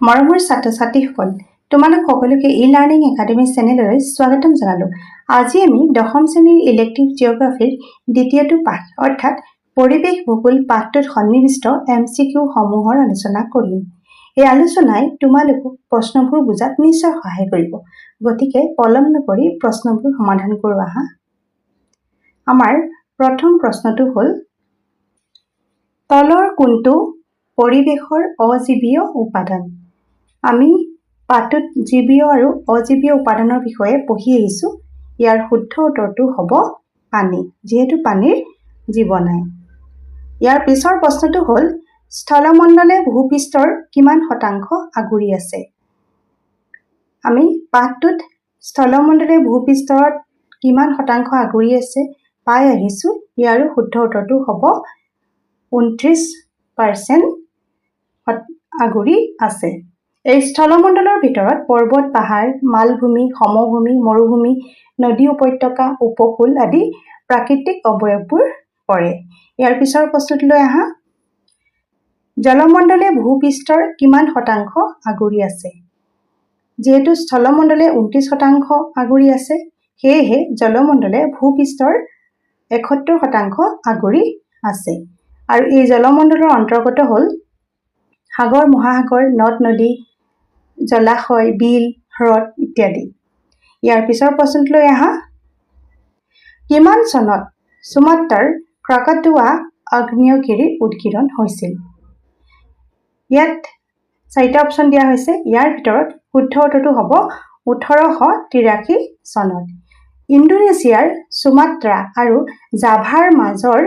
মৰমৰ ছাত্ৰ-ছাত্ৰীসকল, তোমালোক সকলোকে ই-লাৰ্ণিং একাডেমি চেনেললৈ স্বাগতম জনালো। আজি আমি দশম শ্ৰেণীৰ ইলেক্টিভ জিঅ'গ্ৰাফিৰ দ্বিতীয়টো পাঠ অৰ্থাৎ পৰিৱেশ ভূগোল পাঠটোত সন্নিৱিষ্ট MCQ সমূহৰ আলোচনা কৰিম। এই আলোচনাই তোমালোকক প্ৰশ্নবোৰ বুজাত নিশ্চয় সহায় কৰিব। গতিকে পলম নকৰি প্ৰশ্নবোৰ সমাধান কৰো আহা। আমাৰ প্ৰথম প্ৰশ্নটো হ'ল তলৰ কোনটো পৰিৱেশৰ অজীৱীয় উপাদান? আমি পাঠটোত জীৱীয় আৰু অজীৱীয় উপাদানৰ বিষয়ে পঢ়ি আহিছো। ইয়াৰ শুদ্ধ উত্তৰটো হ'ব পানী, যিহেতু পানীৰ জীৱ নাই। ইয়াৰ পিছৰ প্ৰশ্নটো হ'ল স্থলমণ্ডলে ভূপৃষ্ঠৰ কিমান শতাংশ আগুৰি আছে? আমি পাঠটোত স্থলমণ্ডলে ভূপৃষ্ঠত কিমান শতাংশ আগুৰি আছে পাই আহিছো। ইয়াৰো শুদ্ধ উত্তৰটো হ'ব 29% আগুৰি আছে। এই স্থলমণ্ডলৰ ভিতৰত পৰ্বত, পাহাৰ, মালভূমি, সমভূমি, মৰুভূমি, নদী, উপত্যকা, উপকূল আদি প্ৰাকৃতিক অৱয়ৱবোৰ পৰে। ইয়াৰ পিছৰ প্ৰশ্নটোলৈ আহা। জলমণ্ডলে ভূপৃষ্ঠৰ কিমান শতাংশ আগুৰি আছে? যিহেতু স্থলমণ্ডলে 29% আগুৰি আছে, সেয়েহে জলমণ্ডলে ভূপৃষ্ঠৰ 71% আগুৰি আছে। আৰু এই জলমণ্ডলৰ অন্তৰ্গত হ'ল সাগৰ, মহাসাগৰ, নদ-নদী, জলাশয়, বিল, হ্ৰদ ইত্যাদি। ইয়াৰ পিছৰ প্ৰশ্নটোলৈ আহা। কিমান চনত সুমাত্ৰাৰ ক্ৰাকাটোৱা আগ্নেয়গিৰিৰ উদগীৰণ হৈছিল? ইয়াত 4টা অপচন দিয়া হৈছে। ইয়াৰ ভিতৰত শুদ্ধ উত্তৰটো হ'ব 1883 চনত। ইণ্ডোনেছিয়াৰ সুমাত্ৰা আৰু জাভাৰ মাজৰ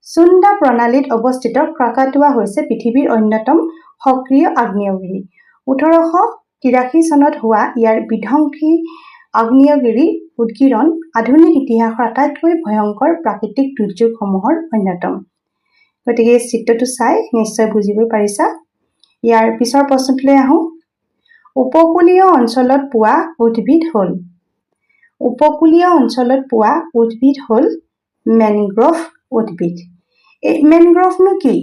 চুন্ডা প্ৰণালীত অৱস্থিত ক্ৰাকাটোৱা হৈছে পৃথিৱীৰ অন্যতম সক্ৰিয় আগ্নেয়গিৰি। 1883 চনত হোৱা ইয়াৰ বিধ্বংসী আগ্নেয়গিৰি উদগীৰণ আধুনিক ইতিহাসৰ আটাইতকৈ ভয়ংকৰ প্ৰাকৃতিক দুৰ্যোগসমূহৰ অন্যতম। গতিকে এই চিত্ৰটো চাই নিশ্চয় বুজিব পাৰিছা। ইয়াৰ পিছৰ প্ৰশ্নটোলৈ আহোঁ। উপকূলীয় অঞ্চলত পোৱা উদ্ভিদ হ'ল। উপকূলীয় অঞ্চলত পোৱা উদ্ভিদ হ'ল মেনগ্ৰোভ উদ্ভিদ। এই মেনগ্ৰোভনো কি?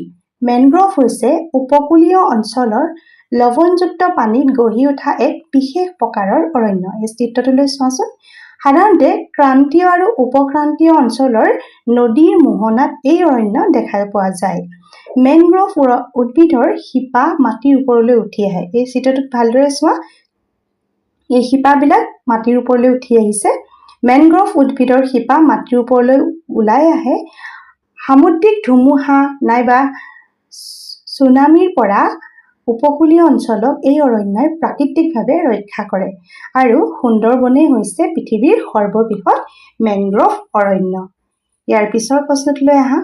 মেনগ্ৰোভ হৈছে উপকূলীয় অঞ্চলৰ লৱণযুক্ত পানীত গঢ়ি উঠা এক বিশেষ প্ৰকাৰৰ অৰণ্য। এই চিত্ৰটোলৈ চোৱাচোন। সাধাৰণতে ক্ৰান্তীয় আৰু উপক্ৰান্তীয় অঞ্চলৰ নদীৰ মোহনাত এই অৰণ্য দেখা পোৱা যায়। মেনগ্ৰোভ উদ্ভিদৰ শিপা মাটিৰ ওপৰলৈ উঠি আহে। এই চিত্ৰটোত ভালদৰে চোৱা। এই শিপাবিলাক মাটিৰ ওপৰলৈ উঠি আহিছে। মেনগ্ৰোভ উদ্ভিদৰ শিপা মাটিৰ ওপৰলৈ ওলাই আহে। সামুদ্ৰিক ধুমুহা নাইবা ছুনামিৰ পৰা উপকূলীয় অঞ্চলক এই অৰণ্যই প্ৰাকৃতিকভাৱে ৰক্ষা কৰে। আৰু সুন্দৰবনেই হৈছে পৃথিৱীৰ সৰ্ববৃহৎ মেনগ্ৰোভ অৰণ্য। ইয়াৰ পিছৰ প্ৰশ্নটোলৈ আহা।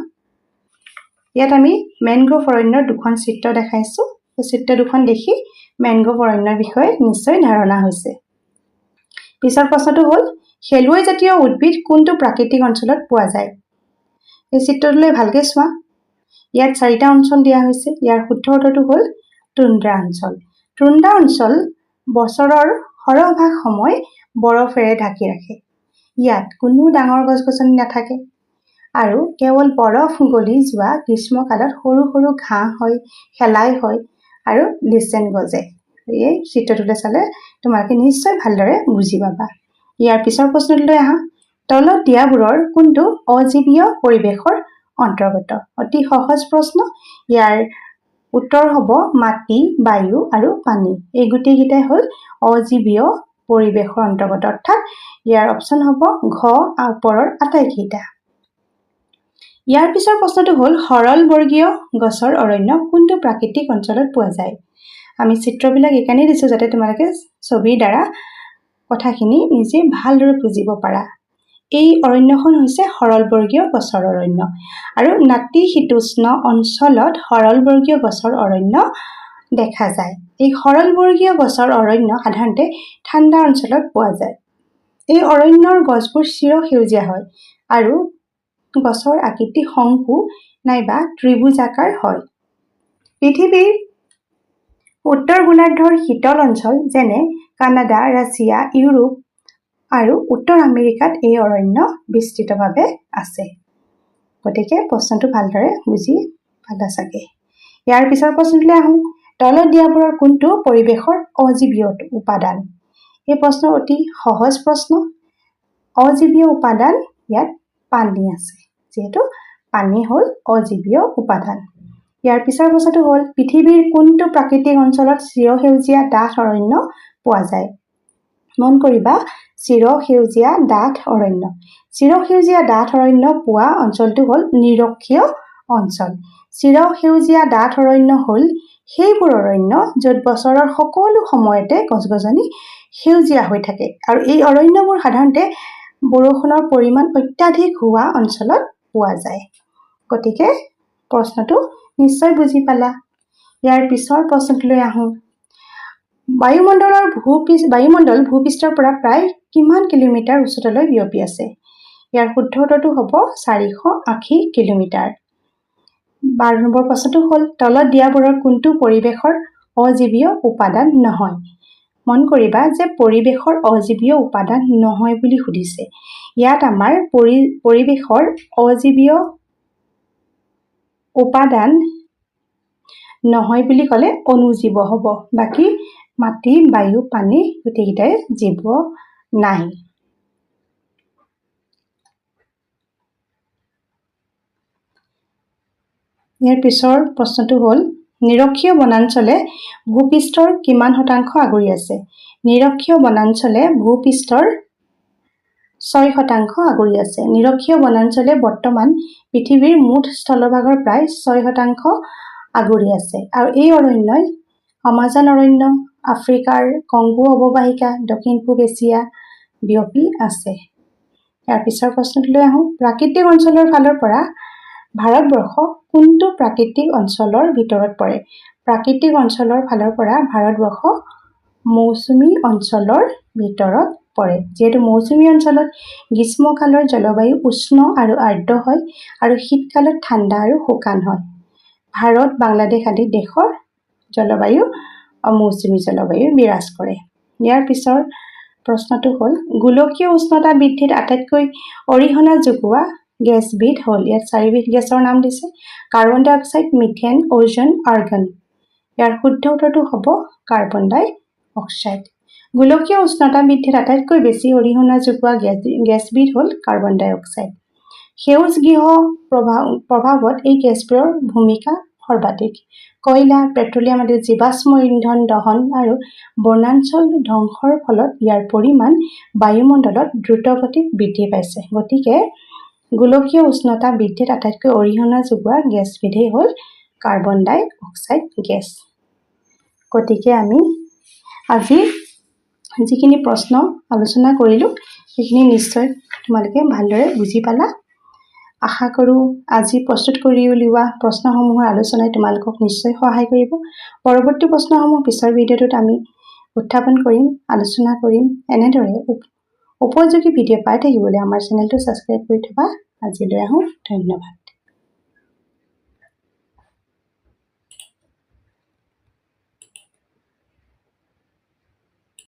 ইয়াত আমি মেনগ্ৰোভ অৰণ্যৰ দুখন চিত্ৰ দেখাইছো। এই চিত্ৰ দুখন দেখি মেনগ্ৰোভ অৰণ্যৰ বিষয়ে নিশ্চয় ধাৰণা হৈছে। পিছৰ প্ৰশ্নটো হ'ল শেলুৱৈ জাতীয় উদ্ভিদ কোনটো প্ৰাকৃতিক অঞ্চলত পোৱা যায়? এই চিত্ৰটোলৈ ভালকৈ চোৱা। ইয়াত 4টা অঞ্চল দিয়া হৈছে। ইয়াৰ শুদ্ধ উত্তৰটো হ'ল টুন্দ্ৰা অঞ্চল। টুন্দ্ৰা অঞ্চল বছৰৰ সৰহভাগ সময় বৰফেৰে ঢাকি ৰাখে। ইয়াত কোনো ডাঙৰ গছ-গছনি নাথাকে আৰু কেৱল বৰফ গলি যোৱা গ্ৰীষ্মকালত সৰু সৰু ঘাঁহ হয়, শেলাই হয় আৰু লিচেন গজে। এই চিত্ৰটোলৈ চালে তোমালোকে নিশ্চয় ভালদৰে বুজি পাবা। ইয়াৰ পিছৰ প্ৰশ্নটোলৈ আহা। তলত দিয়াবোৰৰ কোনটো অজীৱীয় পৰিৱেশৰ অন্তৰ্গত? অতি সহজ প্ৰশ্ন। ইয়াৰ উত্তৰ হ'ব মাটি, বায়ু আৰু পানী। এই গোটেইকেইটাই হ'ল অজীৱীয় পৰিৱেশৰ অন্তৰ্গত, অৰ্থাৎ ইয়াৰ অপচন হ'ব ঘ ওপৰৰ আটাইকেইটা। ইয়াৰ পিছৰ প্ৰশ্নটো হ'ল সৰল বৰ্গীয় গছৰ অৰণ্য কোনটো প্ৰাকৃতিক অঞ্চলত পোৱা যায়? আমি চিত্ৰবিলাক এইকাৰণেই দিছোঁ যাতে তোমালোকে ছবিৰ দ্বাৰা কথাখিনি নিজে ভালদৰে বুজিব পাৰা। এই অৰণ্যখন হৈছে সৰলবৰ্গীয় গছৰ অৰণ্য আৰু নাতিশীতোষ্ণ অঞ্চলত সৰলবৰ্গীয় গছৰ অৰণ্য দেখা যায়। এই সৰলবৰ্গীয় গছৰ অৰণ্য সাধাৰণতে ঠাণ্ডা অঞ্চলত পোৱা যায়। এই অৰণ্যৰ গছবোৰ চিৰসেউজীয়া হয় আৰু গছৰ আকৃতি শংকু নাইবা ত্ৰিভুজাকাৰ হয়। পৃথিৱীৰ উত্তৰ গোলাৰ্ধৰ শীতল অঞ্চল যেনে কানাডা, ৰাছিয়া, ইউৰোপ আৰু উত্তৰ আমেৰিকাত এই অৰণ্য বিস্তৃতভাৱে আছে। গতিকে প্ৰশ্নটো ভালদৰে বুজি পালা চাগে। ইয়াৰ পিছৰ প্ৰশ্নটোলৈ আহোঁ। তলত দিয়াবোৰৰ কোনটো পৰিৱেশৰ অজীৱীয় উপাদান এই প্ৰশ্ন অতি সহজ প্ৰশ্ন অজীৱীয় উপাদান ইয়াত পানী আছে যেহেতু পানী হ'ল অজীৱীয় উপাদান ইয়াৰ পিছৰ প্ৰশ্নটো হ'ল পৃথিৱীৰ কোনটো প্ৰাকৃতিক অঞ্চলত চিৰসেউজীয়া ডাঠ অৰণ্য পোৱা যায় মন কৰিবা চিৰসেউজীয়া ডাঠ অৰণ্য চিৰসেউজীয়া ডাঠ অৰণ্য পোৱা অঞ্চলটো হ'ল নিৰক্ষীয় অঞ্চল চিৰসেউজীয়া ডাঠ অৰণ্য হ'ল সেইবোৰ অৰণ্য য'ত বছৰৰ সকলো সময়তে গছ-গছনি সেউজীয়া হৈ থাকে আৰু এই অৰণ্যবোৰ সাধাৰণতে বৰষুণৰ পৰিমাণ অত্যাধিক হোৱা অঞ্চলত পোৱা যায় গতিকে প্ৰশ্নটো নিশ্চয় বুজি পালা ইয়াৰ পিছৰ প্ৰশ্নটোলৈ আহোঁ বায়ুমণ্ডল ভূপৃষ্ঠৰ পৰা প্ৰায় কিমান কিলোমিটাৰ উচ্চতালৈ বিয়পি আছে ইয়াৰ শুদ্ধ উত্তৰটো হ'ব 480 কিলোমিটাৰ 12 নম্বৰ প্ৰশ্নটো হ'ল তলত দিয়াবোৰৰ কোনটো পৰিৱেশৰ অজীৱীয় উপাদান নহয় মন কৰিবা যে পৰিৱেশৰ অজীৱীয় উপাদান নহয় বুলি সুধিছে ইয়াত আমাৰ পৰিৱেশৰ অজীৱীয় উপাদান নহয় বুলি ক'লে অনুজীৱ হ'ব বাকি মাটি বায়ু পানী গোটেইকেইটাই জীৱ নাই ইয়াৰ পিছৰ প্ৰশ্নটো হ'ল নিৰক্ষীয় বনাঞ্চলে ভূপৃষ্ঠৰ কিমান শতাংশ আগুৰি আছে নিৰক্ষীয় বনাঞ্চলে ভূপৃষ্ঠৰ 6% আগুৰি আছে নিৰক্ষীয় বনাঞ্চলে বৰ্তমান পৃথিৱীৰ মুঠ স্থলভাগৰ প্ৰায় 6% আগুৰি আছে আৰু এই অৰণ্যই আমাজন অৰণ্য আফ্ৰিকাৰ কংগো অৱবাহিকা দক্ষিণ পূব এছিয়া বিয়পি আছে ইয়াৰ পিছৰ প্ৰশ্নটোলৈ আহোঁ প্ৰাকৃতিক অঞ্চলৰ ফালৰ পৰা ভাৰতবৰ্ষ কোনটো প্ৰাকৃতিক অঞ্চলৰ ভিতৰত পৰে প্ৰাকৃতিক অঞ্চলৰ ফালৰ পৰা ভাৰতবৰ্ষ মৌচুমী অঞ্চলৰ ভিতৰত পৰে যেহেতু মৌচুমী অঞ্চলত গ্ৰীষ্মকালৰ জলবায়ু উষ্ণ আৰু আৰ্দ্ৰ হয় আৰু শীতকালত ঠাণ্ডা আৰু শুকান হয় ভাৰত বাংলাদেশ আদি দেশৰ জলবায়ু মৌচুমী জলবায়ু বিৰাজ কৰে ইয়াৰ পিছৰ প্ৰশ্নটো হ'ল গোলকীয় উষ্ণতা বৃদ্ধিত আটাইতকৈ অৰিহণা যোগোৱা গেছবিধ হ'ল ইয়াত 4বিধ গেছৰ নাম দিছে কাৰ্বন ডাই অক্সাইড মিথেন ওজন আৰ্গন ইয়াৰ শুদ্ধ উত্তৰটো হ'ব কাৰ্বন ডাই অক্সাইড গোলকীয় উষ্ণতা বৃদ্ধিত আটাইতকৈ বেছি অৰিহণা যোগোৱা গেছবিধ হ'ল কাৰ্বন ডাই অক্সাইড সেউজ গৃহ প্ৰভাৱত এই গেছবোৰৰ ভূমিকা সৰ্বাধিক কয়লা পেট্ৰলিয়াম আদি জীৱাশ্ম ইন্ধন দহন আৰু বনাঞ্চল ধ্বংসৰ ফলত ইয়াৰ পৰিমাণ বায়ুমণ্ডলত দ্ৰুতগতিত বৃদ্ধি পাইছে গতিকে গোলকীয় উষ্ণতা বৃদ্ধিত আটাইতকৈ অৰিহণা যোগোৱা গেছবিধেই হ'ল কাৰ্বন ডাই অক্সাইড গেছ গতিকে আমি আজি যিখিনি প্ৰশ্ন আলোচনা কৰিলোঁ সেইখিনি নিশ্চয় তোমালোকে ভালদৰে বুজি পালা আশা কৰোঁ আজি প্ৰস্তুত কৰি উলিওৱা প্ৰশ্নসমূহৰ আলোচনাই তোমালোকক নিশ্চয় সহায় কৰিব পৰৱৰ্তী প্ৰশ্নসমূহ পিছৰ ভিডিঅ'টোত আমি উত্থাপন কৰিম আলোচনা কৰিম এনেদৰে উপযোগী ভিডিঅ' পাই থাকিবলৈ আমাৰ চেনেলটো ছাবস্ক্ৰাইব কৰি থবা আজিলৈ আহোঁ ধন্যবাদ